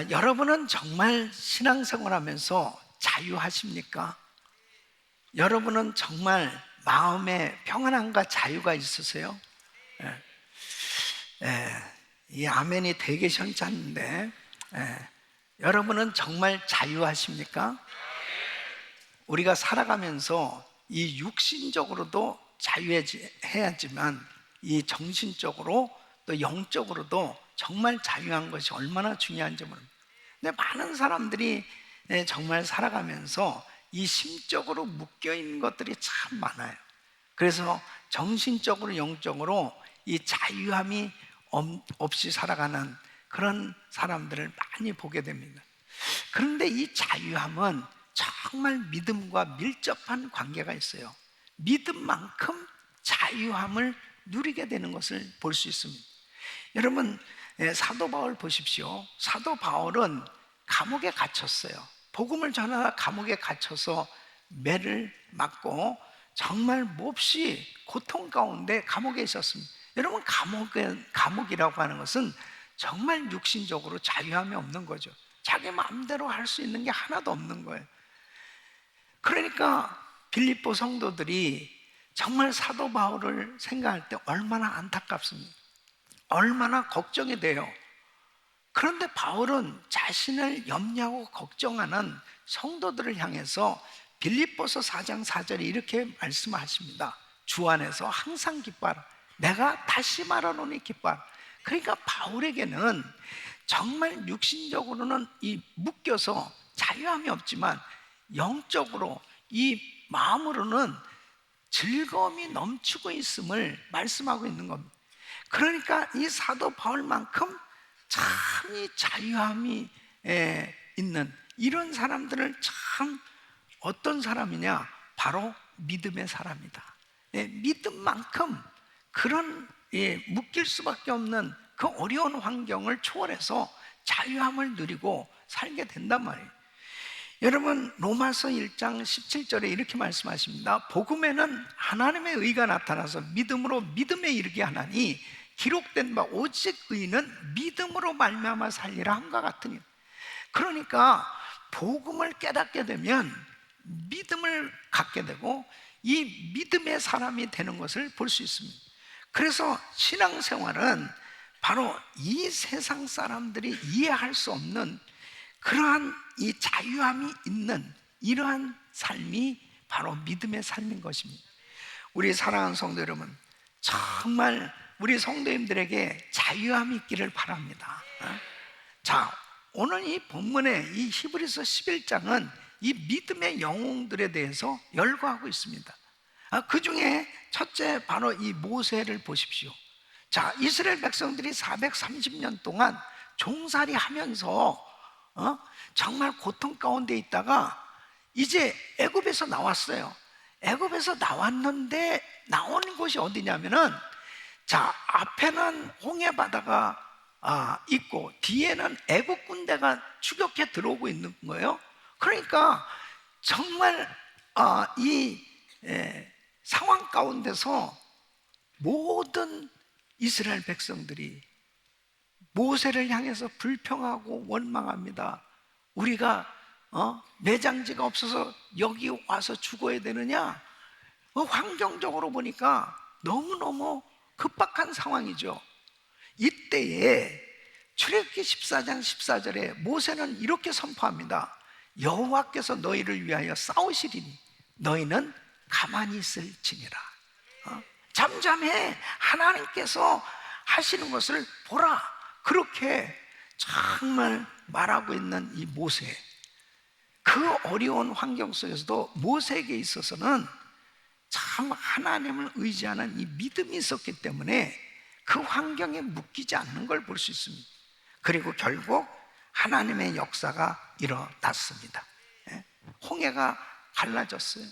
여러분은 정말 신앙생활하면서 자유하십니까? 여러분은 정말 마음에 평안함과 자유가 있으세요? 예, 이 아멘이 되게 현찮은데, 여러분은 정말 자유하십니까? 우리가 살아가면서 이 육신적으로도 자유해야지만 이 정신적으로 또 영적으로도 정말 자유한 것이 얼마나 중요한지 모릅니다. 근데 많은 사람들이 정말 살아가면서 이 심적으로 묶여있는 것들이 참 많아요. 그래서 정신적으로 영적으로 이 자유함이 없이 살아가는 그런 사람들을 많이 보게 됩니다. 그런데 이 자유함은 정말 믿음과 밀접한 관계가 있어요. 믿음만큼 자유함을 누리게 되는 것을 볼 수 있습니다. 여러분, 사도 바울 보십시오. 사도 바울은 감옥에 갇혔어요. 복음을 전하다 감옥에 갇혀서 매를 맞고 정말 몹시 고통 가운데 감옥에 있었습니다. 여러분, 감옥이라고 하는 것은 정말 육신적으로 자유함이 없는 거죠. 자기 마음대로 할 수 있는 게 하나도 없는 거예요. 그러니까 빌립보 성도들이 정말 사도 바울을 생각할 때 얼마나 안타깝습니다. 얼마나 걱정이 돼요. 그런데 바울은 자신을 염려하고 걱정하는 성도들을 향해서 빌립보서 4장 4절에 이렇게 말씀하십니다. 주 안에서 항상 기뻐하라. 내가 다시 말하노니 기뻐하라. 그러니까 바울에게는 정말 육신적으로는 이 묶여서 자유함이 없지만 영적으로 이 마음으로는 즐거움이 넘치고 있음을 말씀하고 있는 겁니다. 그러니까 이 사도 바울만큼 참 이 자유함이 있는 이런 사람들을 참 어떤 사람이냐? 바로 믿음의 사람이다. 믿음만큼 그런 묶일 수밖에 없는 그 어려운 환경을 초월해서 자유함을 누리고 살게 된단 말이에요. 여러분, 로마서 1장 17절에 이렇게 말씀하십니다. 복음에는 하나님의 의가 나타나서 믿음으로 믿음에 이르게 하나니 기록된 바 오직 의는 믿음으로 말미암아 살리라 함과 같으니. 그러니까 복음을 깨닫게 되면 믿음을 갖게 되고 이 믿음의 사람이 되는 것을 볼 수 있습니다. 그래서 신앙생활은 바로 이 세상 사람들이 이해할 수 없는 그러한 이 자유함이 있는 이러한 삶이 바로 믿음의 삶인 것입니다. 우리 사랑하는 성도 여러분, 정말 우리 성도님들에게 자유함이 있기를 바랍니다. 자, 오늘 이 본문의 이 히브리서 11장은 이 믿음의 영웅들에 대해서 열거하고 있습니다. 그 중에 첫째 바로 이 모세를 보십시오. 자, 이스라엘 백성들이 430년 동안 종살이 하면서 정말 고통 가운데 있다가 이제 애굽에서 나왔어요. 애굽에서 나왔는데 나온 곳이 어디냐면은, 자, 앞에는 홍해 바다가 있고 뒤에는 애국 군대가 추격해 들어오고 있는 거예요. 그러니까 정말 이 상황 가운데서 모든 이스라엘 백성들이 모세를 향해서 불평하고 원망합니다. 우리가 매장지가 없어서 여기 와서 죽어야 되느냐? 환경적으로 보니까 너무너무 급박한 상황이죠. 이때에 출애굽기 14장 14절에 모세는 이렇게 선포합니다. 여호와께서 너희를 위하여 싸우시리니 너희는 가만히 있을지니라. 잠잠해. 하나님께서 하시는 것을 보라. 그렇게 정말 말하고 있는 이 모세, 그 어려운 환경 속에서도 모세에게 있어서는 참 하나님을 의지하는 이 믿음이 있었기 때문에 그 환경에 묶이지 않는 걸 볼 수 있습니다. 그리고 결국 하나님의 역사가 일어났습니다. 홍해가 갈라졌어요.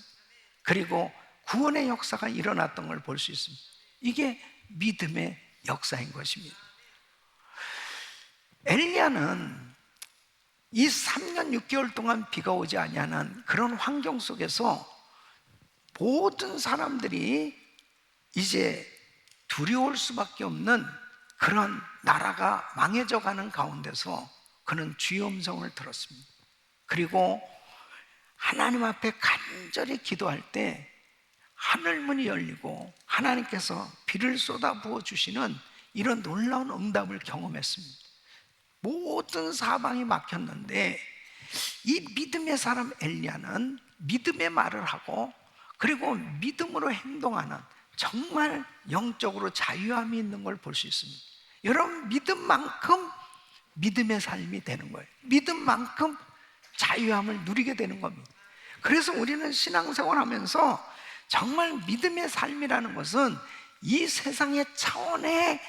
그리고 구원의 역사가 일어났던 걸 볼 수 있습니다. 이게 믿음의 역사인 것입니다. 엘리야는 이 3년 6개월 동안 비가 오지 아니하는 그런 환경 속에서 모든 사람들이 이제 두려울 수밖에 없는 그런 나라가 망해져 가는 가운데서 그는 주의 음성을 들었습니다. 그리고 하나님 앞에 간절히 기도할 때 하늘문이 열리고 하나님께서 비를 쏟아 부어 주시는 이런 놀라운 응답을 경험했습니다. 모든 사방이 막혔는데 이 믿음의 사람 엘리야는 믿음의 말을 하고 그리고 믿음으로 행동하는 정말 영적으로 자유함이 있는 걸 볼 수 있습니다. 여러분, 믿음만큼 믿음의 삶이 되는 거예요. 믿음만큼 자유함을 누리게 되는 겁니다. 그래서 우리는 신앙생활 하면서 정말 믿음의 삶이라는 것은 이 세상의 차원의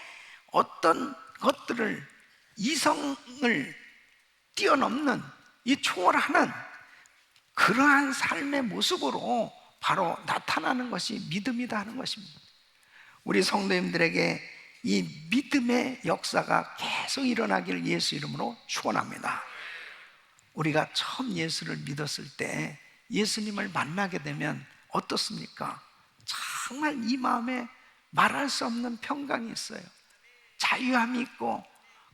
어떤 것들을, 이성을 뛰어넘는, 이 초월하는 그러한 삶의 모습으로 바로 나타나는 것이 믿음이다 하는 것입니다. 우리 성도님들에게 이 믿음의 역사가 계속 일어나기를 예수 이름으로 축원합니다. 우리가 처음 예수를 믿었을 때 예수님을 만나게 되면 어떻습니까? 정말 이 마음에 말할 수 없는 평강이 있어요. 자유함이 있고,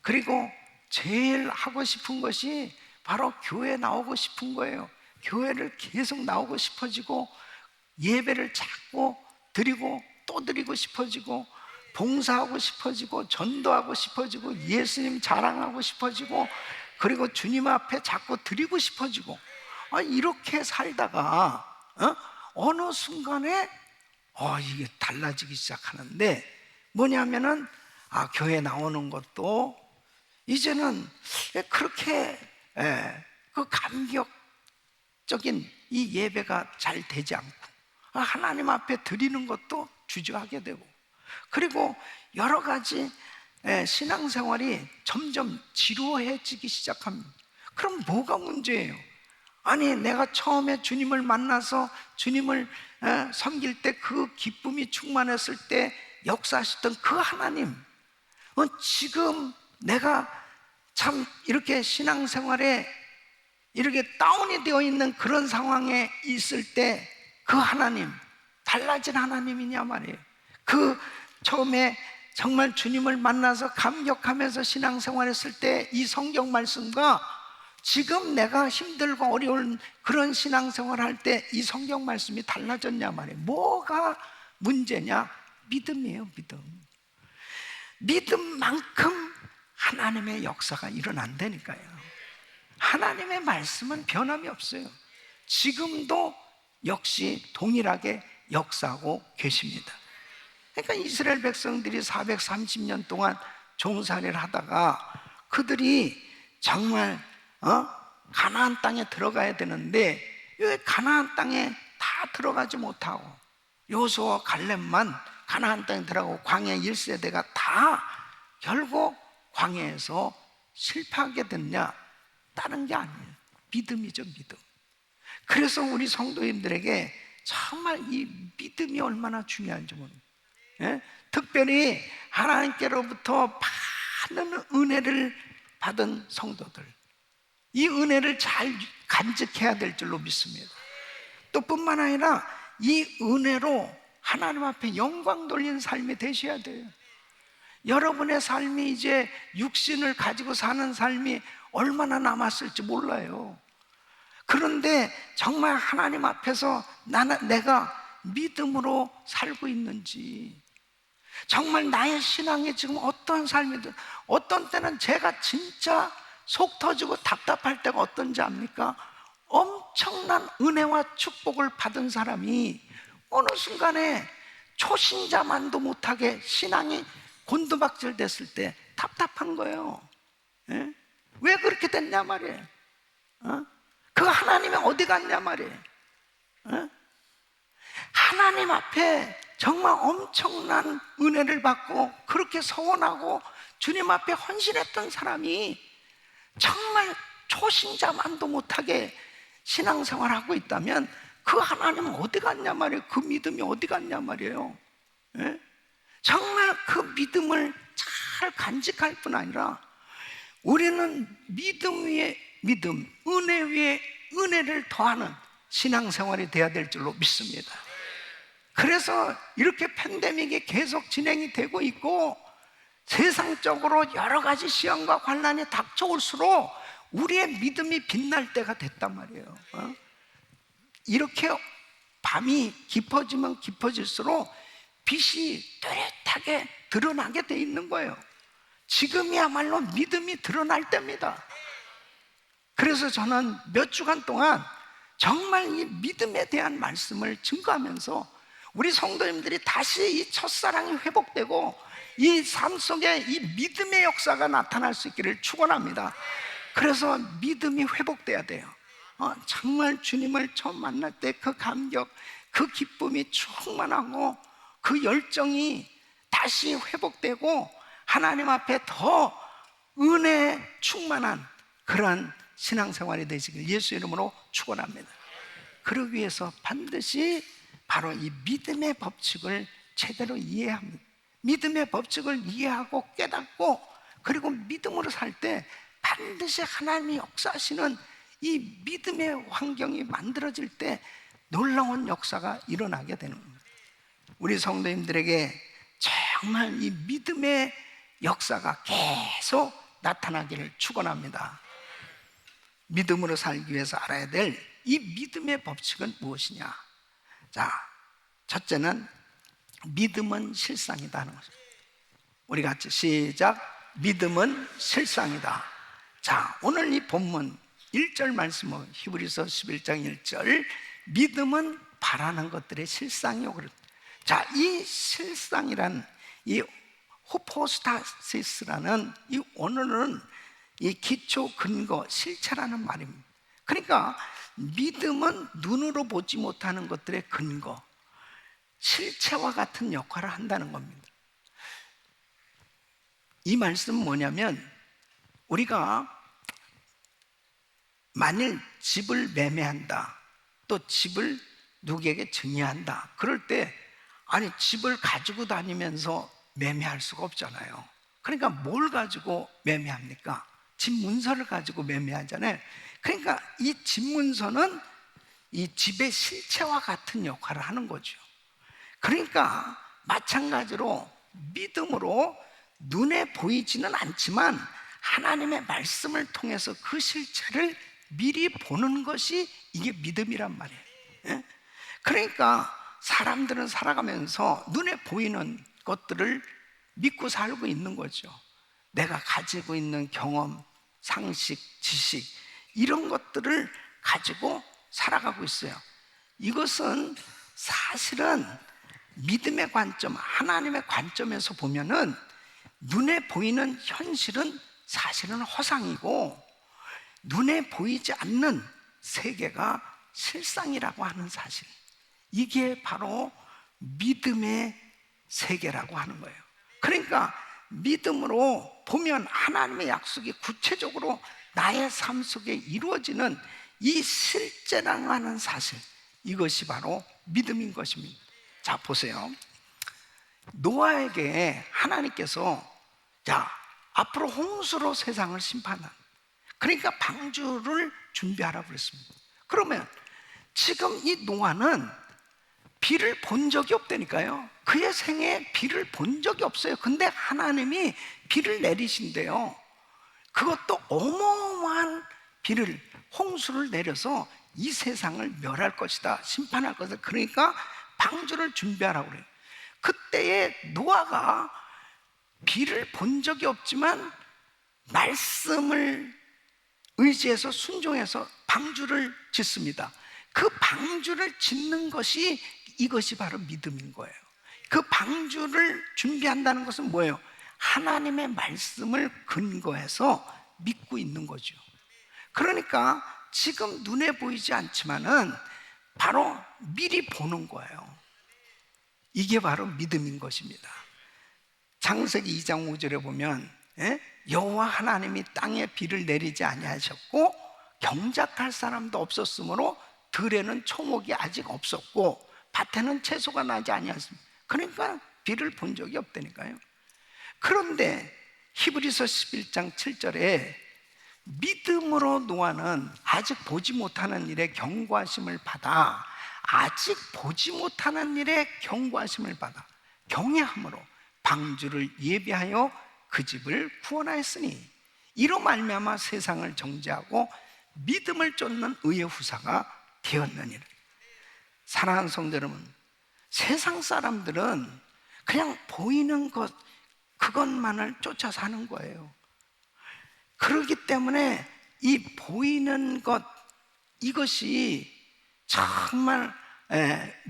그리고 제일 하고 싶은 것이 바로 교회에 나오고 싶은 거예요. 교회를 계속 나오고 싶어지고, 예배를 자꾸 드리고 또 드리고 싶어지고, 봉사하고 싶어지고, 전도하고 싶어지고, 예수님 자랑하고 싶어지고, 그리고 주님 앞에 자꾸 드리고 싶어지고, 이렇게 살다가 어느 순간에 이게 달라지기 시작하는데, 뭐냐면은 교회 나오는 것도 이제는 그렇게 그 감격적인 이 예배가 잘 되지 않고, 하나님 앞에 드리는 것도 주저하게 되고, 그리고 여러 가지 신앙생활이 점점 지루해지기 시작합니다. 그럼 뭐가 문제예요? 아니, 내가 처음에 주님을 만나서 주님을 섬길 때 그 기쁨이 충만했을 때 역사하셨던 그 하나님, 지금 내가 참 이렇게 신앙생활에 이렇게 다운이 되어 있는 그런 상황에 있을 때 그 하나님, 달라진 하나님이냐 말이에요. 그 처음에 정말 주님을 만나서 감격하면서 신앙생활했을 때 이 성경 말씀과 지금 내가 힘들고 어려운 그런 신앙생활 할 때 이 성경 말씀이 달라졌냐 말이에요. 뭐가 문제냐? 믿음이에요. 믿음만큼 하나님의 역사가 일어난다니까요. 하나님의 말씀은 변함이 없어요. 지금도 역시 동일하게 역사하고 계십니다. 그러니까 이스라엘 백성들이 430년 동안 종살이를 하다가 그들이 정말 가나안 땅에 들어가야 되는데 왜 가나안 땅에 다 들어가지 못하고 여호수아와 갈렙만 가나안 땅에 들어가고 광야 1세대가 다 결국 광야에서 실패하게 됐냐? 다른 게 아니에요. 믿음이죠, 믿음. 그래서 우리 성도님들에게 정말 이 믿음이 얼마나 중요한지 모릅니다. 특별히 하나님께로부터 많은 은혜를 받은 성도들, 이 은혜를 잘 간직해야 될 줄로 믿습니다. 또 뿐만 아니라 이 은혜로 하나님 앞에 영광 돌리는 삶이 되셔야 돼요. 여러분의 삶이 이제 육신을 가지고 사는 삶이 얼마나 남았을지 몰라요. 그런데 정말 하나님 앞에서 내가 믿음으로 살고 있는지, 정말 나의 신앙이 지금 어떤 삶이든, 어떤 때는 제가 진짜 속 터지고 답답할 때가 어떤지 압니까? 엄청난 은혜와 축복을 받은 사람이 어느 순간에 초신자만도 못하게 신앙이 곤두박질 됐을 때 답답한 거예요. 왜 그렇게 됐냐 말이에요. 그 하나님이 어디 갔냐 말이에요. 하나님 앞에 정말 엄청난 은혜를 받고 그렇게 서원하고 주님 앞에 헌신했던 사람이 정말 초신자만도 못하게 신앙생활하고 있다면 그 하나님은 어디 갔냐 말이에요. 그 믿음이 어디 갔냐 말이에요. 정말 그 믿음을 잘 간직할 뿐 아니라 우리는 믿음 위에 믿음, 은혜 위에 은혜를 더하는 신앙생활이 돼야 될 줄로 믿습니다. 그래서 이렇게 팬데믹이 계속 진행이 되고 있고 세상적으로 여러 가지 시험과 환난이 닥쳐올수록 우리의 믿음이 빛날 때가 됐단 말이에요. 이렇게 밤이 깊어지면 깊어질수록 빛이 뚜렷하게 드러나게 돼 있는 거예요. 지금이야말로 믿음이 드러날 때입니다. 그래서 저는 몇 주간 동안 정말 이 믿음에 대한 말씀을 증거하면서 우리 성도님들이 다시 이 첫사랑이 회복되고 이 삶 속에 이 믿음의 역사가 나타날 수 있기를 축원합니다. 그래서 믿음이 회복돼야 돼요. 정말 주님을 처음 만날 때 그 감격, 그 기쁨이 충만하고 그 열정이 다시 회복되고 하나님 앞에 더 은혜 충만한 그런 신앙생활이 되시길 예수 이름으로 축원합니다. 그러기 위해서 반드시 바로 이 믿음의 법칙을 제대로 이해합니다. 믿음의 법칙을 이해하고 깨닫고 그리고 믿음으로 살 때 반드시 하나님이 역사하시는 이 믿음의 환경이 만들어질 때 놀라운 역사가 일어나게 되는 겁니다. 우리 성도님들에게 정말 이 믿음의 역사가 계속 나타나기를 축원합니다. 믿음으로 살기 위해서 알아야 될 이 믿음의 법칙은 무엇이냐? 자, 첫째는 믿음은 실상이다 하는 거죠. 우리 같이 시작. 믿음은 실상이다. 자, 오늘 이 본문 1절 말씀은 히브리서 11장 1절 믿음은 바라는 것들의 실상이요. 자, 이 실상이란 이 호포스타시스라는 이 원어는 이 기초, 근거, 실체라는 말입니다. 그러니까 믿음은 눈으로 보지 못하는 것들의 근거, 실체와 같은 역할을 한다는 겁니다. 이 말씀은 뭐냐면 우리가 만일 집을 매매한다, 또 집을 누구에게 증여한다, 그럴 때 아니 집을 가지고 다니면서 매매할 수가 없잖아요. 그러니까 뭘 가지고 매매합니까? 집 문서를 가지고 매매하잖아요. 그러니까 이 집 문서는 이 집의 실체와 같은 역할을 하는 거죠. 그러니까 마찬가지로 믿음으로 눈에 보이지는 않지만 하나님의 말씀을 통해서 그 실체를 미리 보는 것이 이게 믿음이란 말이에요. 그러니까 사람들은 살아가면서 눈에 보이는 것들을 믿고 살고 있는 거죠. 내가 가지고 있는 경험, 상식, 지식 이런 것들을 가지고 살아가고 있어요. 이것은 사실은 믿음의 관점, 하나님의 관점에서 보면은 눈에 보이는 현실은 사실은 허상이고 눈에 보이지 않는 세계가 실상이라고 하는 사실, 이게 바로 믿음의 세계라고 하는 거예요. 그러니까 믿음으로 보면 하나님의 약속이 구체적으로 나의 삶 속에 이루어지는 이 실제라고 하는 사실, 이것이 바로 믿음인 것입니다. 자, 보세요. 노아에게 하나님께서 자, 앞으로 홍수로 세상을 심판한, 그러니까 방주를 준비하라고 그랬습니다. 그러면 지금 이 노아는 비를 본 적이 없다니까요. 그의 생에 비를 본 적이 없어요. 근데 하나님이 비를 내리신대요. 그것도 어마어마한 비를, 홍수를 내려서 이 세상을 멸할 것이다, 심판할 것이다. 그러니까 방주를 준비하라고 그래요. 그때에 노아가 비를 본 적이 없지만 말씀을 의지해서 순종해서 방주를 짓습니다. 그 방주를 짓는 것이, 이것이 바로 믿음인 거예요. 그 방주를 준비한다는 것은 뭐예요? 하나님의 말씀을 근거해서 믿고 있는 거죠. 그러니까 지금 눈에 보이지 않지만은 바로 미리 보는 거예요. 이게 바로 믿음인 것입니다. 창세기 2장 5절에 보면 여호와 하나님이 땅에 비를 내리지 아니하셨고 경작할 사람도 없었으므로 들에는 초목이 아직 없었고 밭에는 채소가 나지 아니하였습니다. 그러니까 비를 본 적이 없다니까요. 그런데 히브리서 11장 7절에 믿음으로 노아는 아직 보지 못하는 일에 경고하심을 받아, 아직 보지 못하는 일에 경고하심을 받아 경외함으로 방주를 예비하여 그 집을 구원하였으니 이로 말미암아 세상을 정죄하고 믿음을 쫓는 의의 후사가 되었느니라. 사랑하는 성도 여러분, 세상 사람들은 그냥 보이는 것, 그것만을 쫓아 사는 거예요. 그렇기 때문에 이 보이는 것, 이것이 정말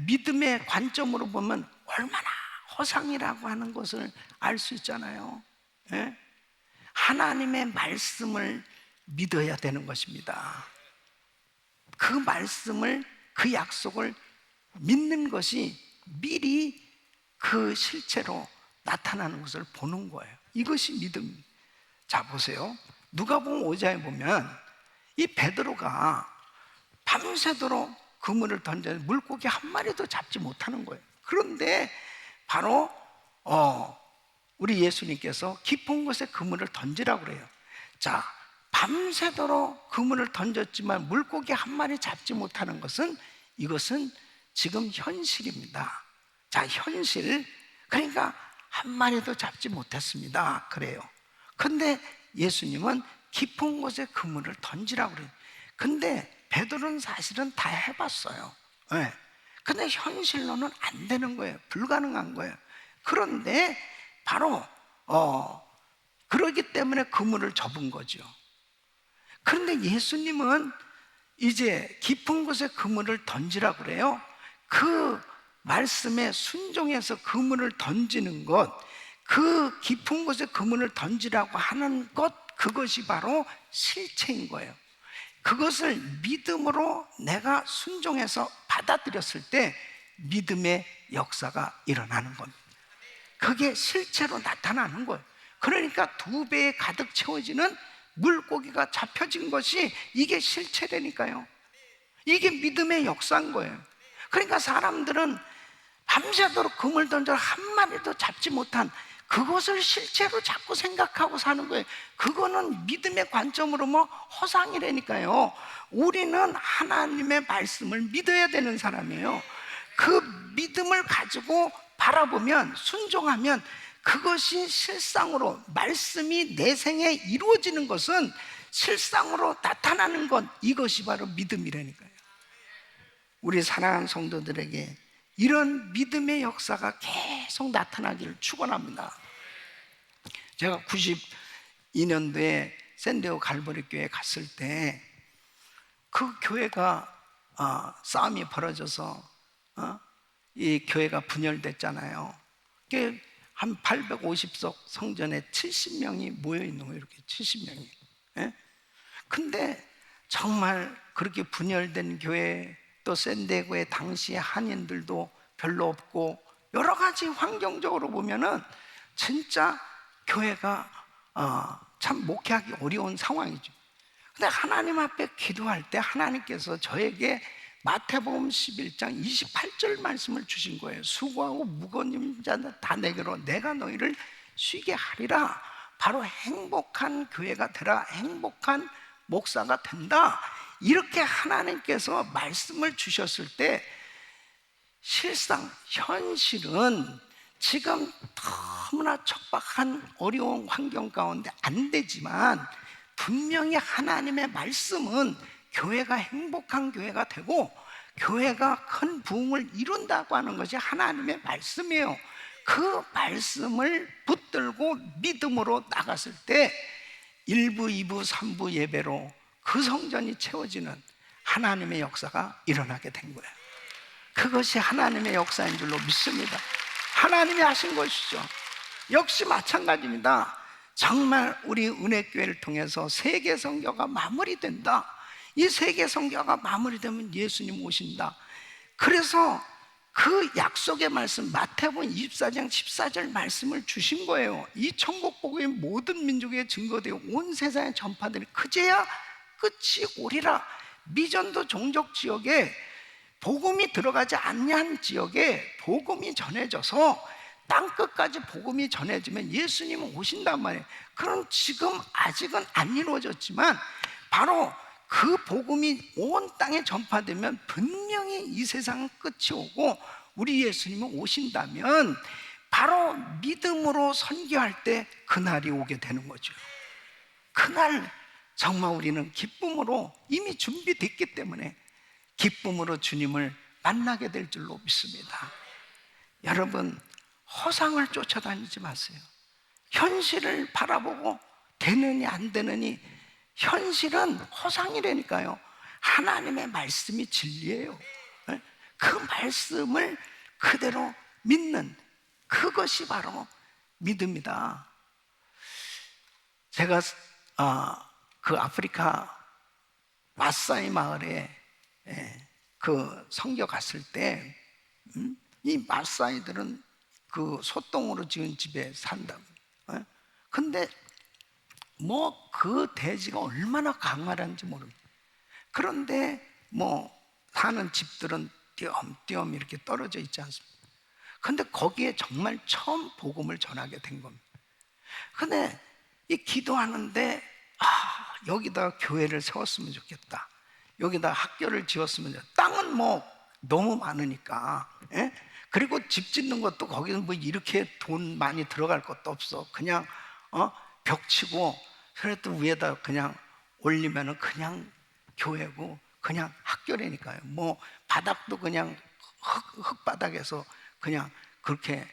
믿음의 관점으로 보면 얼마나 허상이라고 하는 것을 알 수 있잖아요. 하나님의 말씀을 믿어야 되는 것입니다. 그 말씀을, 그 약속을 믿는 것이 미리 그 실체로 나타나는 것을 보는 거예요. 이것이 믿음. 자, 보세요. 누가복음 5장에 보면 이 베드로가 밤새도록 그물을 던졌는데 물고기 한 마리도 잡지 못하는 거예요. 그런데 바로 우리 예수님께서 깊은 곳에 그물을 던지라고 그래요. 자, 밤새도록 그물을 던졌지만 물고기 한 마리 잡지 못하는 것은, 이것은 지금 현실입니다. 자, 현실. 그러니까 한 마리도 잡지 못했습니다. 그래요. 근데 예수님은 깊은 곳에 그물을 던지라고 그래요. 근데 베드로는 사실은 다 해봤어요. 네. 근데 현실로는 안 되는 거예요. 불가능한 거예요. 그런데 바로 그러기 때문에 그물을 접은 거죠. 그런데 예수님은 이제 깊은 곳에 그물을 던지라고 그래요. 그 말씀에 순종해서 그물을 던지는 것, 그 깊은 곳에 그물을 던지라고 하는 것, 그것이 바로 실체인 거예요. 그것을 믿음으로 내가 순종해서 받아들였을 때 믿음의 역사가 일어나는 겁니다. 그게 실체로 나타나는 거예요. 그러니까 2배에 가득 채워지는 물고기가 잡혀진 것이 이게 실체라니까요. 이게 믿음의 역사인 거예요. 그러니까 사람들은 밤새도록 그물 던져 한 마리도 잡지 못한 그것을 실체로 자꾸 생각하고 사는 거예요. 그거는 믿음의 관점으로 허상이라니까요. 우리는 하나님의 말씀을 믿어야 되는 사람이에요. 그 믿음을 가지고 바라보면, 순종하면 그것이 실상으로, 말씀이 내 생에 이루어지는 것은 실상으로 나타나는 것, 이것이 바로 믿음이라니까요. 우리 사랑하는 성도들에게 이런 믿음의 역사가 계속 나타나기를 축원합니다. 제가 92년도에 샌디에고 갈보리 교회에 갔을 때 그 교회가 싸움이 벌어져서 이 교회가 분열됐잖아요. 한 850석 성전에 70명이 모여 있는 거예요. 이렇게 70명이. 근데 정말 그렇게 분열된 교회, 또 샌디에고의 당시 한인들도 별로 없고 여러 가지 환경적으로 보면은 진짜 교회가 참 목회하기 어려운 상황이죠. 근데 하나님 앞에 기도할 때 하나님께서 저에게 마태복음 11장 28절 말씀을 주신 거예요. 수고하고 무거운 짐 자들 다 내게로, 내가 너희를 쉬게 하리라. 바로 행복한 교회가 되라, 행복한 목사가 된다. 이렇게 하나님께서 말씀을 주셨을 때 실상 현실은 지금 너무나 척박한 어려운 환경 가운데 안 되지만 분명히 하나님의 말씀은 교회가 행복한 교회가 되고 교회가 큰 부흥을 이룬다고 하는 것이 하나님의 말씀이에요. 그 말씀을 붙들고 믿음으로 나갔을 때 1부, 2부, 3부 예배로 그 성전이 채워지는 하나님의 역사가 일어나게 된 거예요. 그것이 하나님의 역사인 줄로 믿습니다. 하나님이 하신 것이죠. 역시 마찬가지입니다. 정말 우리 은혜교회를 통해서 세계 선교가 마무리된다. 이 세계 선교가 마무리되면 예수님 오신다. 그래서 그 약속의 말씀, 마태복음 24장 14절 말씀을 주신 거예요. 이 천국 복음이 모든 민족에 증거되어 온 세상에 전파되니 그제야 끝이 오리라. 미전도 종족 지역에 복음이 들어가지 않는 지역에 복음이 전해져서 땅끝까지 복음이 전해지면 예수님은 오신단 말이에요. 그럼 지금 아직은 안 이루어졌지만 바로 그 복음이 온 땅에 전파되면 분명히 이 세상 끝이 오고 우리 예수님은 오신다면 바로 믿음으로 선교할 때 그날이 오게 되는 거죠. 그날 정말 우리는 기쁨으로 이미 준비됐기 때문에 기쁨으로 주님을 만나게 될 줄로 믿습니다. 여러분, 허상을 쫓아다니지 마세요. 현실을 바라보고 되느니 안 되느니, 현실은 허상이라니까요. 하나님의 말씀이 진리예요. 그 말씀을 그대로 믿는 그것이 바로 믿음이다. 제가 그 아프리카 마사이 마을에 그 선교 갔을 때, 이 마사이들은 그 소똥으로 지은 집에 산다. 근데 뭐 그 대지가 얼마나 강활한지 모릅니다. 그런데 뭐 사는 집들은 띄엄띄엄 이렇게 떨어져 있지 않습니까? 근데 거기에 정말 처음 복음을 전하게 된 겁니다. 근데 이 기도하는데 여기다가 교회를 세웠으면 좋겠다, 여기다 학교를 지었으면 좋겠다. 땅은 뭐 너무 많으니까, 예? 그리고 집 짓는 것도 거기는 뭐 이렇게 돈 많이 들어갈 것도 없어. 그냥 벽 치고 그래도 위에다 그냥 올리면은 그냥 교회고 그냥 학교라니까요. 뭐 바닥도 그냥 흙바닥에서 그냥 그렇게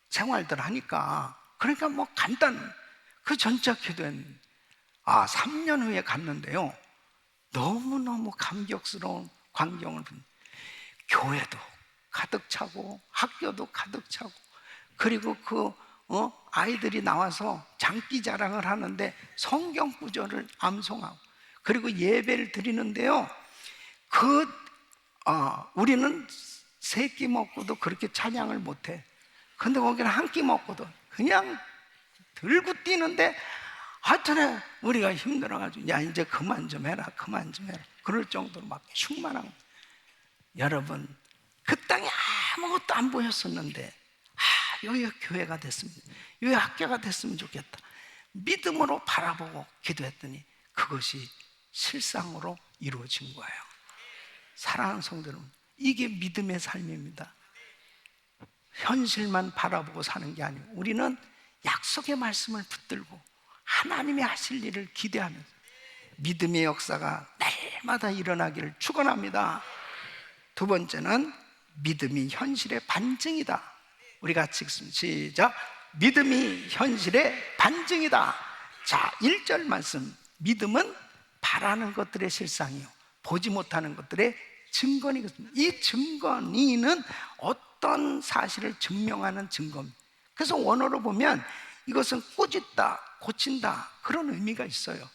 생활들 하니까, 그러니까 뭐 간단. 그 전자 기도했는데 3년 후에 갔는데요, 너무너무 감격스러운 광경을 본. 교회도 가득 차고 학교도 가득 차고, 그리고 그 아이들이 나와서 장기 자랑을 하는데 성경 구절을 암송하고, 그리고 예배를 드리는데요, 우리는 세 끼 먹고도 그렇게 찬양을 못해. 근데 거기는 한 끼 먹고도 그냥 들고 뛰는데, 하여튼 우리가 힘들어가지고 야 이제 그만 좀 해라, 그만 좀 해라, 그럴 정도로 막 충만한 거예요. 여러분, 그 땅에 아무것도 안 보였었는데 여기가 교회가 됐으면, 여기 학교가 됐으면 좋겠다, 믿음으로 바라보고 기도했더니 그것이 실상으로 이루어진 거예요. 사랑하는 성도 여러분, 이게 믿음의 삶입니다. 현실만 바라보고 사는 게 아니고 우리는 약속의 말씀을 붙들고 하나님이 하실 일을 기대하면서 믿음의 역사가 날마다 일어나기를 축원합니다. 두 번째는 믿음이 현실의 반증이다. 우리 같이 읽습니다. 시작. 믿음이 현실의 반증이다. 자, 1절 말씀. 믿음은 바라는 것들의 실상이요 보지 못하는 것들의 증거니거든요. 이 증거니는 어떤 사실을 증명하는 증거입니다. 그래서 원어로 보면 이것은 꾸짖다, 고친다, 그런 의미가 있어요.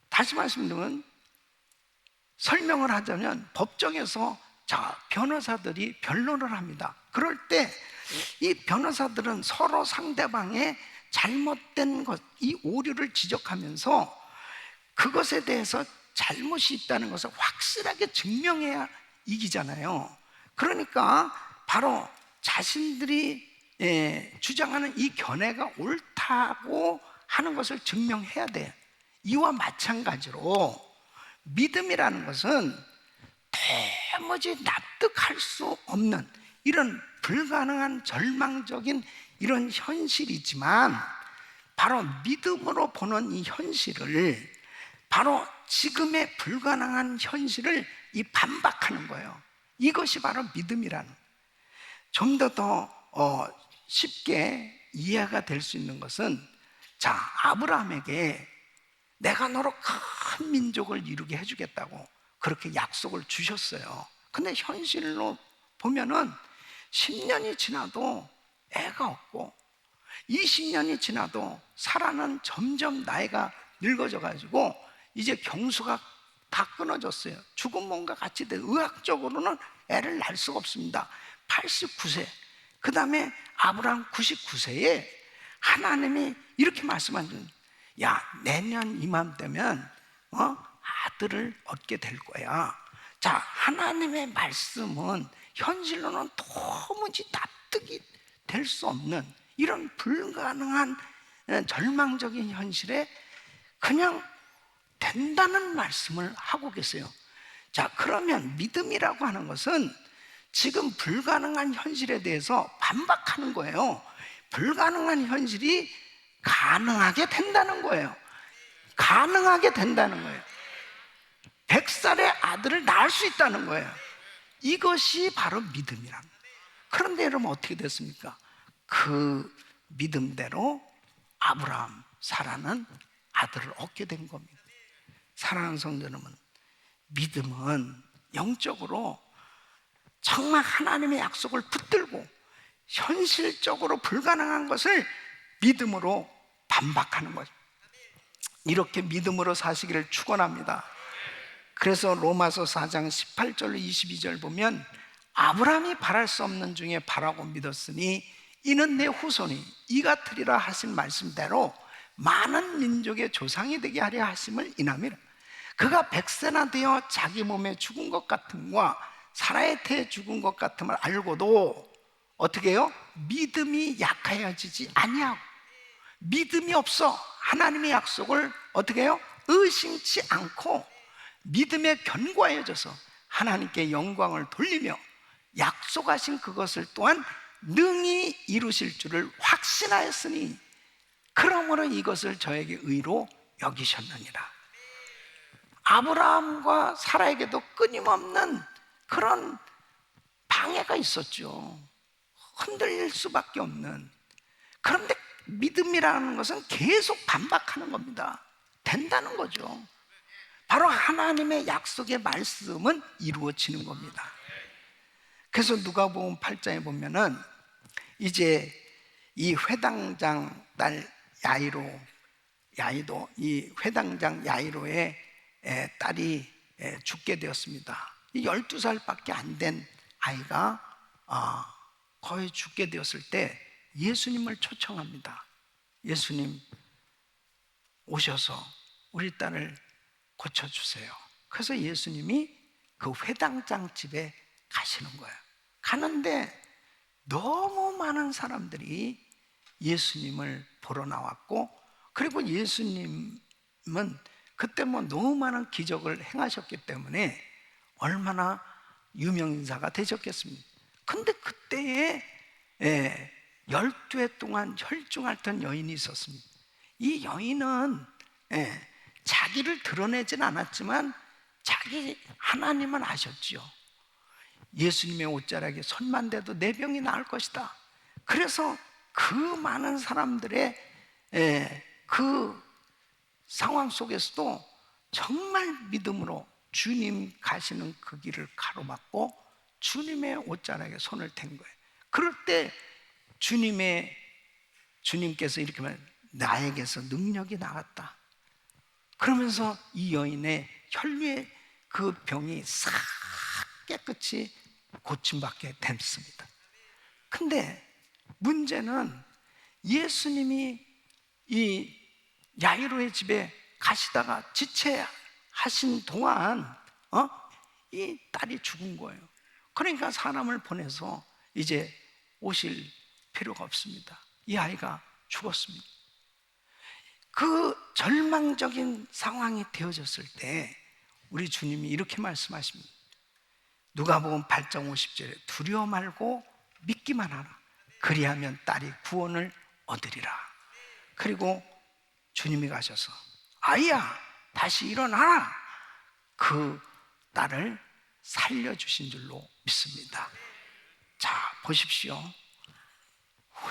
다시 말씀드리면, 설명을 하자면 법정에서 변호사들이 변론을 합니다. 그럴 때 이 변호사들은 서로 상대방의 잘못된 것, 이 오류를 지적하면서 그것에 대해서 잘못이 있다는 것을 확실하게 증명해야 이기잖아요. 그러니까 바로 자신들이 주장하는 이 견해가 옳다고 하는 것을 증명해야 돼요. 이와 마찬가지로 믿음이라는 것은 도무지 납득할 수 없는 이런 불가능한 절망적인 이런 현실이지만, 바로 믿음으로 보는 이 현실을, 바로 지금의 불가능한 현실을 반박하는 거예요. 이것이 바로 믿음이라는. 좀 더 쉽게 이해가 될 수 있는 것은, 아브라함에게 내가 너로 큰 민족을 이루게 해주겠다고 그렇게 약속을 주셨어요. 근데 현실로 보면은 10년이 지나도 애가 없고 20년이 지나도 사라는 점점 나이가 늙어져 가지고 이제 경수가 다 끊어졌어요. 죽은 몸과 같이 돼. 의학적으로는 애를 낳을 수가 없습니다. 89세. 그 다음에 아브라함 99세에 하나님이 이렇게 말씀하시는, 야, 내년 이맘때면 아들을 얻게 될 거야. 자, 하나님의 말씀은 현실로는 도무지 납득이 될 수 없는 이런 불가능한 절망적인 현실에 그냥 된다는 말씀을 하고 계세요. 자, 그러면 믿음이라고 하는 것은 지금 불가능한 현실에 대해서 반박하는 거예요. 불가능한 현실이 가능하게 된다는 거예요. 가능하게 된다는 거예요. 100살의 아들을 낳을 수 있다는 거예요. 이것이 바로 믿음이란 거예요. 그런데 여러분 어떻게 됐습니까? 그 믿음대로 아브라함, 사라는 아들을 얻게 된 겁니다. 사랑하는 성도 여러분, 믿음은 영적으로 정말 하나님의 약속을 붙들고 현실적으로 불가능한 것을 믿음으로 반박하는 거죠. 이렇게 믿음으로 사시기를 축원합니다. 그래서 로마서 4장 18절 22절 보면 아브라함이 바랄 수 없는 중에 바라고 믿었으니 이는 내 후손이 이 같으리라 하신 말씀대로 많은 민족의 조상이 되게 하려 하심을 인함이라. 그가 100세나 되어 자기 몸에 죽은 것 같음과 사라의 태에 죽은 것 같음을 알고도 어떻게 해요? 믿음이 약하여지지 아니하고, 믿음이 없어 하나님의 약속을 어떻게 해요? 의심치 않고 믿음에 견고하여져서 하나님께 영광을 돌리며 약속하신 그것을 또한 능히 이루실 줄을 확신하였으니 그러므로 이것을 저에게 의로 여기셨느니라. 아브라함과 사라에게도 끊임없는 그런 방해가 있었죠. 흔들릴 수밖에 없는. 그런데 믿음이라는 것은 계속 반박하는 겁니다. 된다는 거죠. 바로 하나님의 약속의 말씀은 이루어지는 겁니다. 그래서 누가복음 8장에 보면은 이제 이 회당장 딸 야이도 이 회당장 야이로의 딸이 죽게 되었습니다. 12살밖에 안 된 아이가 거의 죽게 되었을 때 예수님을 초청합니다. 예수님 오셔서 우리 딸을 고쳐주세요. 그래서 예수님이 그 회당장 집에 가시는 거예요. 가는데 너무 많은 사람들이 예수님을 보러 나왔고, 그리고 예수님은 그때 뭐 너무 많은 기적을 행하셨기 때문에 얼마나 유명인사가 되셨겠습니까? 근데 그때에 12해 동안 혈중앓던 여인이 있었습니다. 이 여인은 자기를 드러내진 않았지만 자기 하나님은 아셨지요. 예수님의 옷자락에 손만 대도 내 병이 나을 것이다. 그래서 그 많은 사람들의 그 상황 속에서도 정말 믿음으로 주님 가시는 그 길을 가로막고 주님의 옷자락에 손을 댄 거예요. 그럴 때 주님께서 이렇게 말해요. 나에게서 능력이 나갔다. 그러면서 이 여인의 혈류의 그 병이 싹 깨끗이 고침받게 됐습니다. 근데 문제는 예수님이 이 야이로의 집에 가시다가 지체하신 동안 이 딸이 죽은 거예요. 그러니까 사람을 보내서 이제 오실 필요가 없습니다. 이 아이가 죽었습니다. 그 절망적인 상황이 되어졌을 때 우리 주님이 이렇게 말씀하십니다. 누가복음 8장 50절에 두려워 말고 믿기만 하라. 그리하면 딸이 구원을 얻으리라. 그리고 주님이 가셔서 아이야 다시 일어나라. 그 딸을 살려주신 줄로 믿습니다. 자 보십시오.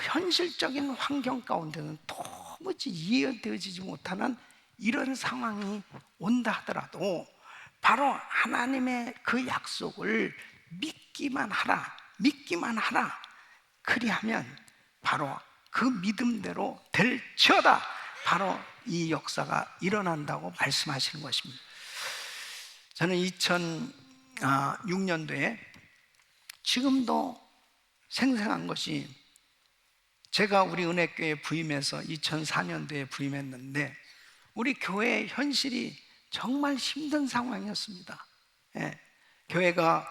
현실적인 환경 가운데는 도무지 이해되어지지 못하는 이런 상황이 온다 하더라도 바로 하나님의 그 약속을 믿기만 하라. 그리하면 바로 그 믿음대로 될지어다. 바로 이 역사가 일어난다고 말씀하시는 것입니다. 저는 2006년도에 지금도 생생한 것이, 제가 우리 은혜교회 부임해서 2004년도에 부임했는데 우리 교회의 현실이 정말 힘든 상황이었습니다. 교회가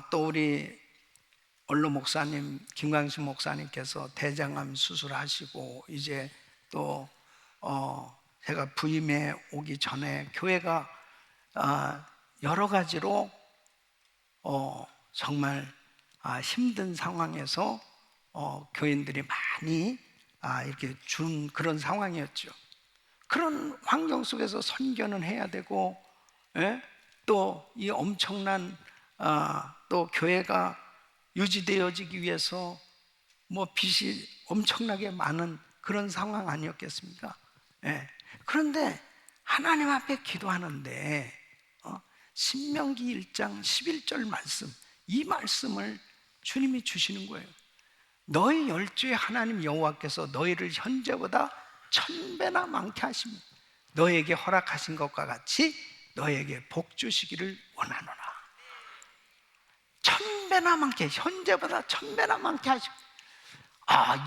또 우리 원로 목사님 김광식 목사님께서 대장암 수술하시고 이제 또 제가 부임해 오기 전에 교회가 여러 가지로 정말 힘든 상황에서 교인들이 많이 이렇게 준 그런 상황이었죠. 그런 환경 속에서 선교는 해야 되고, 또 이 엄청난 또 교회가 유지되어지기 위해서 뭐 빚이 엄청나게 많은 그런 상황 아니었겠습니까? 그런데 하나님 앞에 기도하는데 신명기 1장 11절 말씀, 이 말씀을 주님이 주시는 거예요. 너희 열조의 하나님 여호와께서 너희를 현재보다 1000배나 많게 하시며 너희에게 허락하신 것과 같이 너희에게 복 주시기를 원하노라. 1000배나 많게, 현재보다 1000배나 많게 하시고,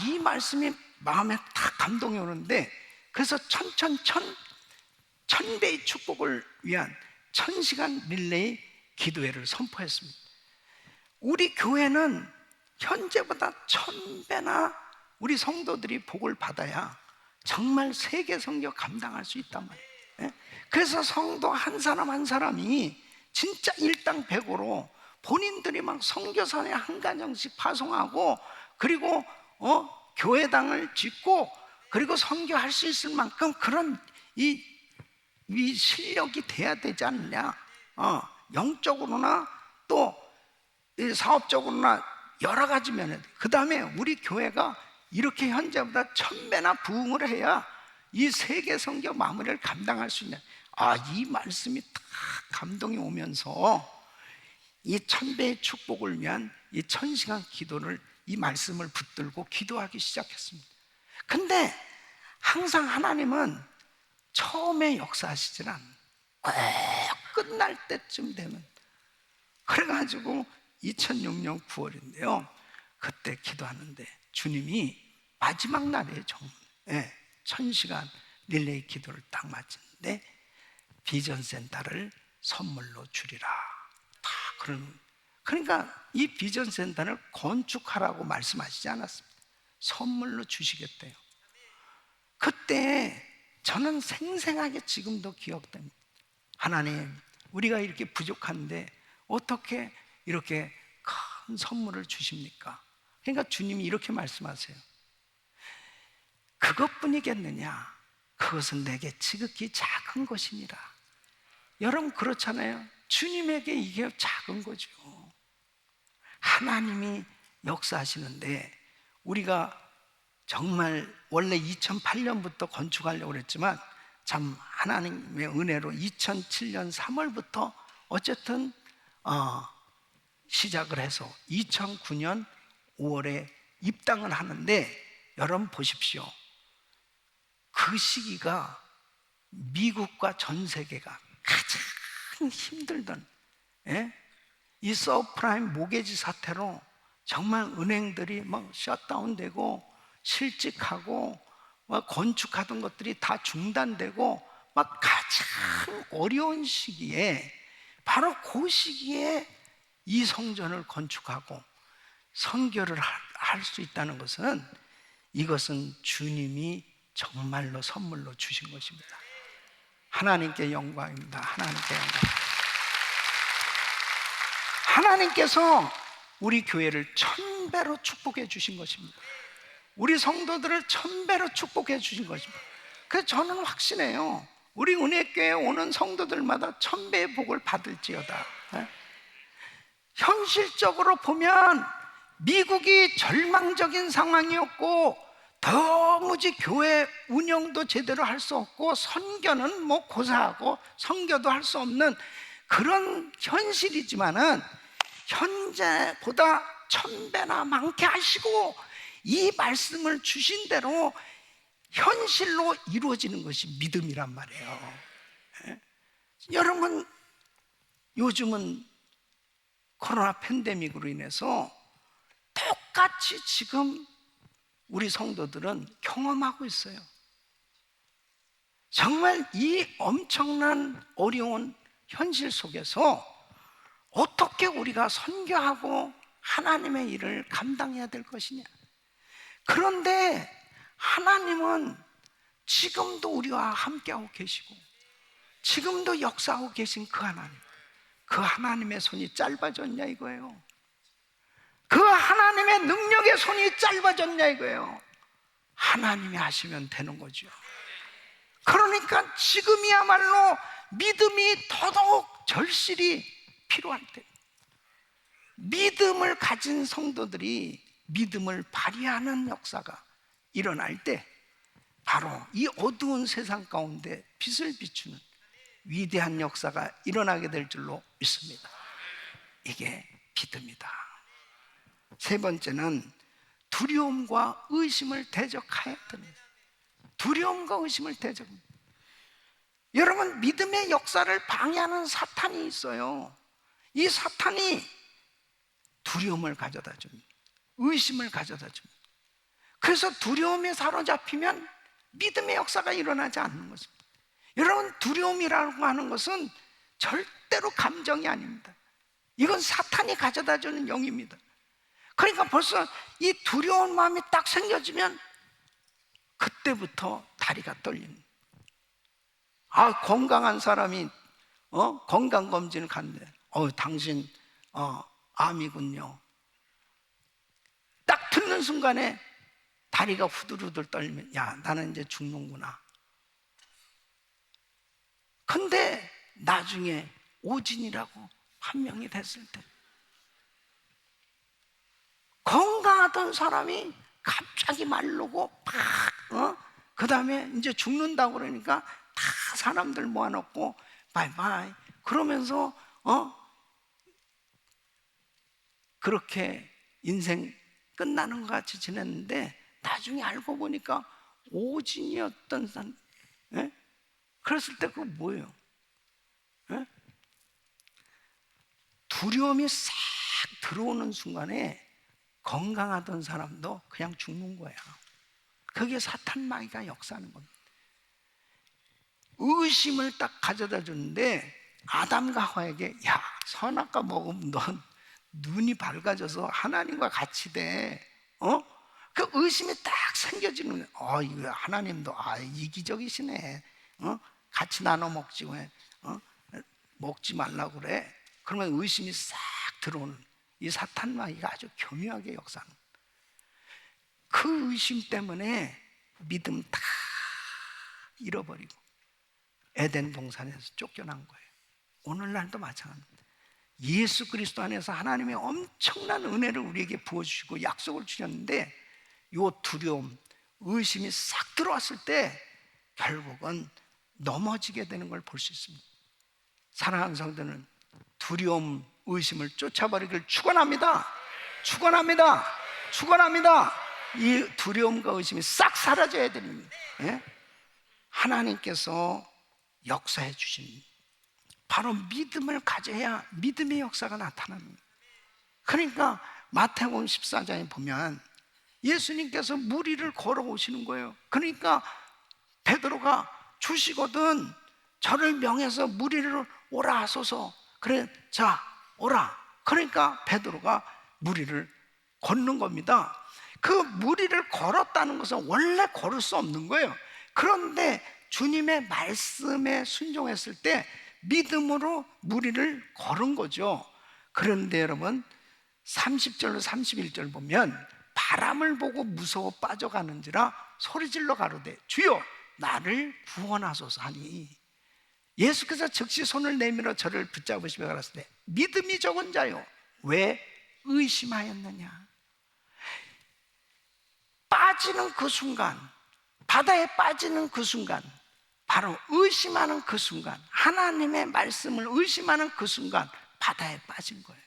이 말씀이 마음에 다 감동이 오는데, 그래서 1000배의 축복을 위한 1000시간 릴레이 기도회를 선포했습니다. 우리 교회는 현재보다 1000배나 우리 성도들이 복을 받아야 정말 세계 선교 감당할 수 있단 말이에요. 그래서 성도 한 사람 한 사람이 진짜 일당백으로 본인들이 막 선교사에 한 가정씩 파송하고, 그리고 교회당을 짓고, 그리고 선교할 수 있을 만큼 그런 이 실력이 돼야 되지 않느냐. 영적으로나 또 사업적으로나 여러 가지 면에. 그 다음에 우리 교회가 이렇게 현재보다 1000배나 부흥을 해야 이 세계 선교 마무리를 감당할 수 있는, 이 말씀이 다 감동이 오면서 이 1000배의 축복을 위한 이 1000시간 기도를, 이 말씀을 붙들고 기도하기 시작했습니다. 근데 항상 하나님은 처음에 역사하시질 않아요. 꼭 끝날 때쯤 되면. 그래가지고 2006년 9월인데요 그때 기도하는데 주님이 마지막 날이에요. 1000시간 릴레이 기도를 딱 마쳤는데 비전센터를 선물로 주리라. 다 그러니까 이 비전센터를 건축하라고 말씀하시지 않았습니다. 선물로 주시겠대요. 그때 저는 생생하게 지금도 기억됩니다. 하나님, 우리가 이렇게 부족한데 어떻게 이렇게 큰 선물을 주십니까? 그러니까 주님이 이렇게 말씀하세요. 그것뿐이겠느냐? 그것은 내게 지극히 작은 것이니라. 여러분 그렇잖아요. 주님에게 이게 작은 거죠. 하나님이 역사하시는데, 우리가 정말 원래 2008년부터 건축하려고 그랬지만 참 하나님의 은혜로 2007년 3월부터 어쨌든 시작을 해서 2009년 5월에 입당을 하는데, 여러분 보십시오. 그 시기가 미국과 전 세계가 가장 힘들던, 이 서프라임 모게지 사태로 정말 은행들이 막 셧다운되고 실직하고 막 건축하던 것들이 다 중단되고 막 가장 어려운 시기에, 바로 그 시기에 이 성전을 건축하고 선교를 할 수 있다는 것은, 이것은 주님이 정말로 선물로 주신 것입니다. 하나님께 영광입니다. 하나님께 영광. 하나님께서 우리 교회를 1000배로 축복해 주신 것입니다. 우리 성도들을 1000배로 축복해 주신 것입니다. 그래서 저는 확신해요. 우리 은혜교회에 오는 성도들마다 1000배의 복을 받을지어다. 현실적으로 보면 미국이 절망적인 상황이었고, 도무지 교회 운영도 제대로 할 수 없고, 선교는 뭐 고사하고 선교도 할 수 없는 그런 현실이지만은, 현재보다 1000배나 많게 하시고 이 말씀을 주신 대로 현실로 이루어지는 것이 믿음이란 말이에요. 여러분, 요즘은 코로나 팬데믹으로 인해서 똑같이 지금 우리 성도들은 경험하고 있어요. 정말 이 엄청난 어려운 현실 속에서 어떻게 우리가 선교하고 하나님의 일을 감당해야 될 것이냐. 그런데 하나님은 지금도 우리와 함께하고 계시고, 지금도 역사하고 계신 그 하나님, 그 하나님의 손이 짧아졌냐 이거예요. 그 하나님의 능력의 손이 짧아졌냐 이거예요. 하나님이 하시면 되는 거죠. 그러니까 지금이야말로 믿음이 더더욱 절실히 필요할 때, 믿음을 가진 성도들이 믿음을 발휘하는 역사가 일어날 때 바로 이 어두운 세상 가운데 빛을 비추는 위대한 역사가 일어나게 될 줄로 믿습니다. 이게 믿음이다. 세 번째는 두려움과 의심을 대적해야 됩니다. 두려움과 의심을 대적합니다. 여러분, 믿음의 역사를 방해하는 사탄이 있어요. 이 사탄이 두려움을 가져다 줍니다. 의심을 가져다 줍니다. 그래서 두려움에 사로잡히면 믿음의 역사가 일어나지 않는 것입니다. 여러분, 두려움이라고 하는 것은 절대로 감정이 아닙니다. 이건 사탄이 가져다 주는 영입니다. 그러니까 벌써 이 두려운 마음이 딱 생겨지면 그때부터 다리가 떨립니다. 건강한 사람이 건강검진을 갔는데 당신 암이군요. 딱 듣는 순간에 다리가 후들후들 떨리면 야, 나는 이제 죽는구나. 근데 나중에 오진이라고 판명이 됐을 때 건강하던 사람이 갑자기 마르고 그 다음에 이제 죽는다고 그러니까 다 사람들 모아놓고 바이바이 그러면서 그렇게 인생 끝나는 것 같이 지냈는데 나중에 알고 보니까 오진이었던 사람. 예? 그랬을 때 그거 뭐예요? 예? 두려움이 싹 들어오는 순간에 건강하던 사람도 그냥 죽는 거야. 그게 사탄 마귀가 역사하는 겁니다. 의심을 딱 가져다 줬는데 아담과 하와에게 야, 선악과 먹으면 넌 눈이 밝아져서 하나님과 같이 돼. 그 의심이 딱 생겨지는 거예요. 이거 하나님도 이기적이시네. 같이 나눠 먹지 왜 먹지 말라고 그래. 그러면 의심이 싹 들어오는 이 사탄 마귀가 아주 교묘하게 역사하는 거예요. 그 의심 때문에 믿음 다 잃어버리고 에덴 동산에서 쫓겨난 거예요. 오늘날도 마찬가지입니다. 예수 그리스도 안에서 하나님의 엄청난 은혜를 우리에게 부어주시고 약속을 주셨는데 이 두려움, 의심이 싹 들어왔을 때 결국은 넘어지게 되는 걸 볼 수 있습니다. 사랑하는 성도는 두려움, 의심을 쫓아버리길 축원합니다. 축원합니다. 축원합니다. 이 두려움과 의심이 싹 사라져야 됩니다. 예? 하나님께서 역사해 주신 바로 믿음을 가져야 믿음의 역사가 나타납니다. 그러니까 마태복음 14장에 보면 예수님께서 무리를 걸어오시는 거예요. 그러니까 베드로가 주시거든 저를 명해서 무리를 오라 하소서. 그래, 자 오라. 그러니까 베드로가 무리를 걷는 겁니다. 그 무리를 걸었다는 것은 원래 걸을 수 없는 거예요. 그런데 주님의 말씀에 순종했을 때 믿음으로 무리를 걸은 거죠. 그런데 여러분 30절로 31절 보면 바람을 보고 무서워 빠져가는지라 소리질러 가로되 주여 나를 구원하소서 하니 예수께서 즉시 손을 내밀어 저를 붙잡으시며 가라사대 믿음이 적은 자요 왜 의심하였느냐. 빠지는 그 순간, 바다에 빠지는 그 순간, 바로 의심하는 그 순간, 하나님의 말씀을 의심하는 그 순간 바다에 빠진 거예요.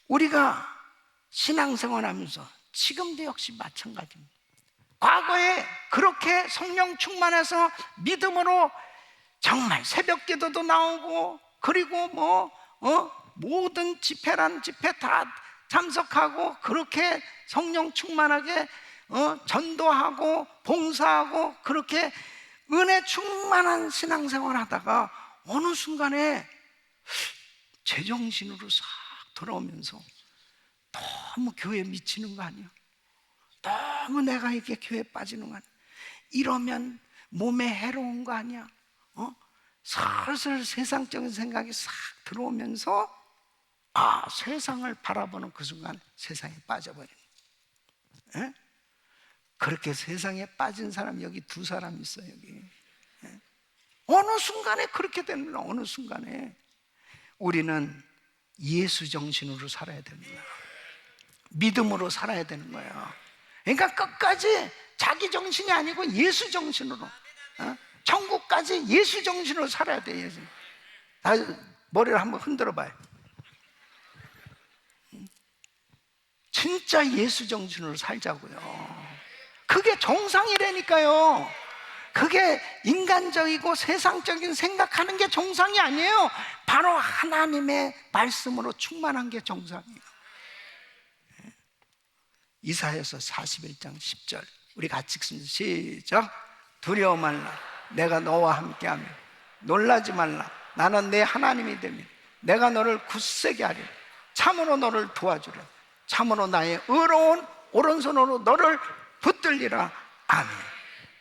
우리가 신앙생활하면서 지금도 역시 마찬가지입니다. 과거에 그렇게 성령 충만해서 믿음으로 정말 새벽 기도도 나오고 그리고 모든 집회란 집회 다 참석하고 그렇게 성령 충만하게 전도하고 봉사하고 그렇게 은혜 충만한 신앙생활 하다가 어느 순간에 제정신으로 싹 돌아오면서 너무 교회에 미치는 거 아니야? 너무 내가 이렇게 교회에 빠지는 거 아니야? 이러면 몸에 해로운 거 아니야? 슬슬 세상적인 생각이 싹 들어오면서 세상을 바라보는 그 순간 세상에 빠져버리는 거예요. 예? 그렇게 세상에 빠진 사람 여기 두 사람 있어요. 여기. 예? 어느 순간에 그렇게 되는 거야. 어느 순간에 우리는 예수 정신으로 살아야 됩니다. 믿음으로 살아야 되는 거예요. 그러니까 끝까지 자기 정신이 아니고 예수 정신으로, 천국까지 예수 정신으로 살아야 돼. 예수. 다 머리를 한번 흔들어 봐요. 진짜 예수 정신으로 살자고요. 그게 정상이라니까요. 그게 인간적이고 세상적인 생각하는 게 정상이 아니에요. 바로 하나님의 말씀으로 충만한 게 정상이에요. 이사야서 41장 10절 우리 같이 읽습니다. 시작. 두려워 말라. 내가 너와 함께하며 놀라지 말라. 나는 내 하나님이 됩니다. 내가 너를 굳세게 하리라. 참으로 너를 도와주리라. 참으로 나의 의로운 오른손으로 너를 붙들리라. 아멘.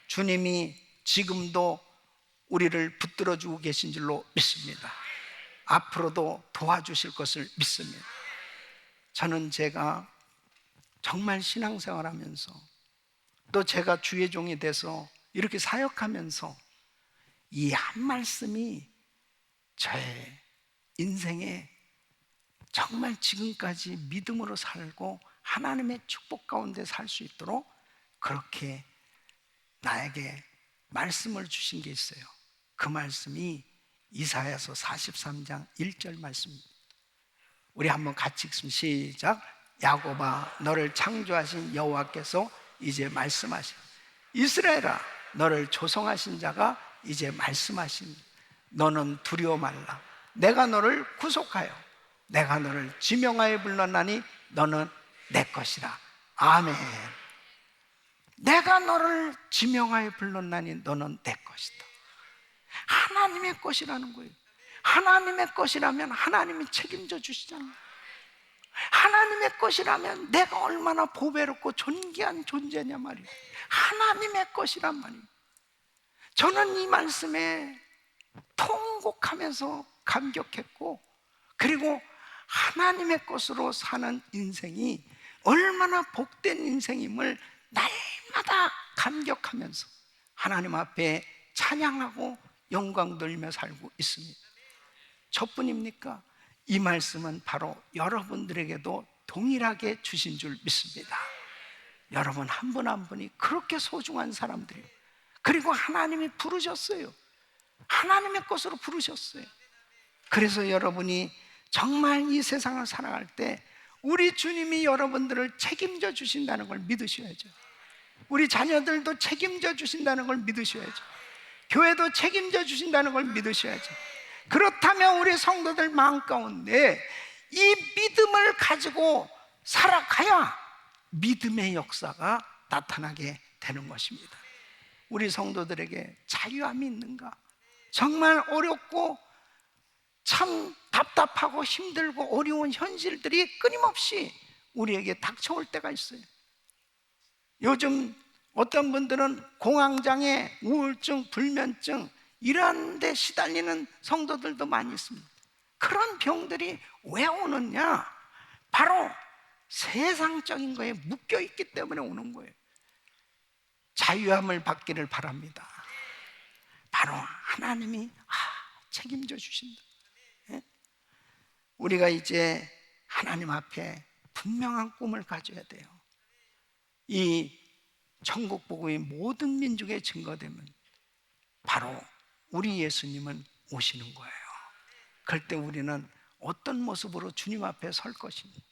주님이 지금도 우리를 붙들어주고 계신 줄로 믿습니다. 앞으로도 도와주실 것을 믿습니다. 저는 제가 정말 신앙생활하면서 또 제가 주의 종이 돼서 이렇게 사역하면서 이 한 말씀이 저의 인생에 정말 지금까지 믿음으로 살고 하나님의 축복 가운데 살 수 있도록 그렇게 나에게 말씀을 주신 게 있어요. 그 말씀이 이사야서 43장 1절 말씀입니다. 우리 한번 같이 읽습니다. 시작. 야곱아 너를 창조하신 여호와께서 이제 말씀하신, 이스라엘아 너를 조성하신 자가 이제 말씀하신, 너는 두려워 말라. 내가 너를 구속하여 내가 너를 지명하여 불렀나니 너는 내 것이라. 아멘. 내가 너를 지명하여 불렀나니 너는 내 것이다. 하나님의 것이라는 거예요. 하나님의 것이라면 하나님이 책임져 주시잖아요. 하나님의 것이라면 내가 얼마나 보배롭고 존귀한 존재냐 말이에요. 하나님의 것이란 말이에요. 저는 이 말씀에 통곡하면서 감격했고, 그리고 하나님의 것으로 사는 인생이 얼마나 복된 인생임을 날마다 감격하면서 하나님 앞에 찬양하고 영광 돌리며 살고 있습니다. 저뿐입니까? 이 말씀은 바로 여러분들에게도 동일하게 주신 줄 믿습니다. 여러분 한 분 한 분이 그렇게 소중한 사람들이에요. 그리고 하나님이 부르셨어요. 하나님의 것으로 부르셨어요. 그래서 여러분이 정말 이 세상을 살아갈 때 우리 주님이 여러분들을 책임져 주신다는 걸 믿으셔야죠. 우리 자녀들도 책임져 주신다는 걸 믿으셔야죠. 교회도 책임져 주신다는 걸 믿으셔야죠. 그렇다면 우리 성도들 마음 가운데 이 믿음을 가지고 살아가야 믿음의 역사가 나타나게 되는 것입니다. 우리 성도들에게 자유함이 있는가? 정말 어렵고 참 답답하고 힘들고 어려운 현실들이 끊임없이 우리에게 닥쳐올 때가 있어요. 요즘 어떤 분들은 공황장애, 우울증, 불면증 이런 데 시달리는 성도들도 많이 있습니다. 그런 병들이 왜 오느냐? 바로 세상적인 거에 묶여있기 때문에 오는 거예요. 자유함을 받기를 바랍니다. 바로 하나님이 책임져 주신다. 우리가 이제 하나님 앞에 분명한 꿈을 가져야 돼요. 이 천국 복음이 모든 민족에 증거되면 바로 우리 예수님은 오시는 거예요. 그럴 때 우리는 어떤 모습으로 주님 앞에 설 것인지.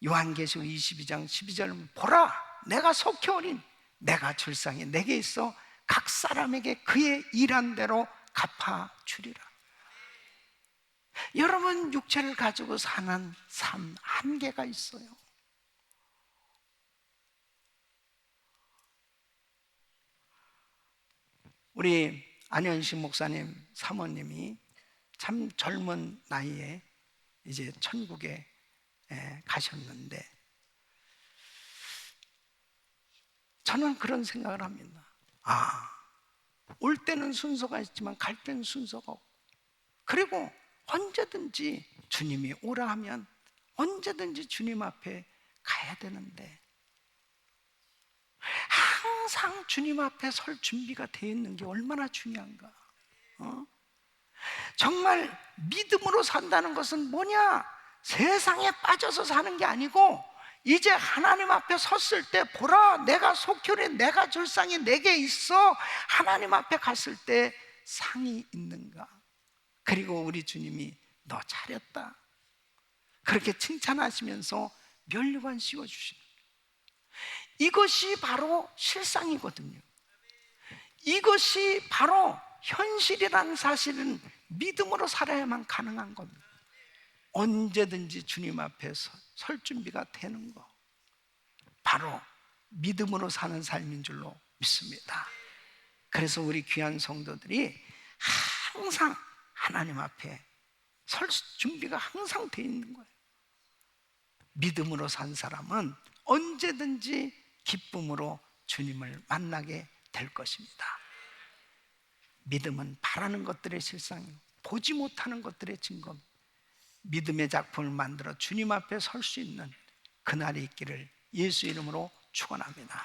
요한계시록 22장 12절 보라 내가 속히 오린 내가 줄상이 내게 있어 각 사람에게 그의 일한 대로 갚아주리라. 여러분 육체를 가지고 사는 삶 한계가 있어요. 우리 안현식 목사님 사모님이 참 젊은 나이에 이제 천국에 가셨는데 저는 그런 생각을 합니다. 올 때는 순서가 있지만 갈 때는 순서가 없고, 그리고 언제든지 주님이 오라 하면 언제든지 주님 앞에 가야 되는데, 항상 주님 앞에 설 준비가 되어 있는 게 얼마나 중요한가. 정말 믿음으로 산다는 것은 뭐냐? 세상에 빠져서 사는 게 아니고, 이제 하나님 앞에 섰을 때 보라, 내가 속혈이, 내가 절상이 내게 있어. 하나님 앞에 갔을 때 상이 있는가? 그리고 우리 주님이 너 잘했다, 그렇게 칭찬하시면서 면류관 씌워주시는, 이것이 바로 실상이거든요. 이것이 바로 현실이라는 사실은 믿음으로 살아야만 가능한 겁니다. 언제든지 주님 앞에 설 준비가 되는 거, 바로 믿음으로 사는 삶인 줄로 믿습니다. 그래서 우리 귀한 성도들이 항상 하나님 앞에 설 준비가 항상 되어 있는 거예요. 믿음으로 산 사람은 언제든지 기쁨으로 주님을 만나게 될 것입니다. 믿음은 바라는 것들의 실상이고 보지 못하는 것들의 증거입니다. 믿음의 작품을 만들어 주님 앞에 설 수 있는 그날이 있기를 예수 이름으로 축원합니다.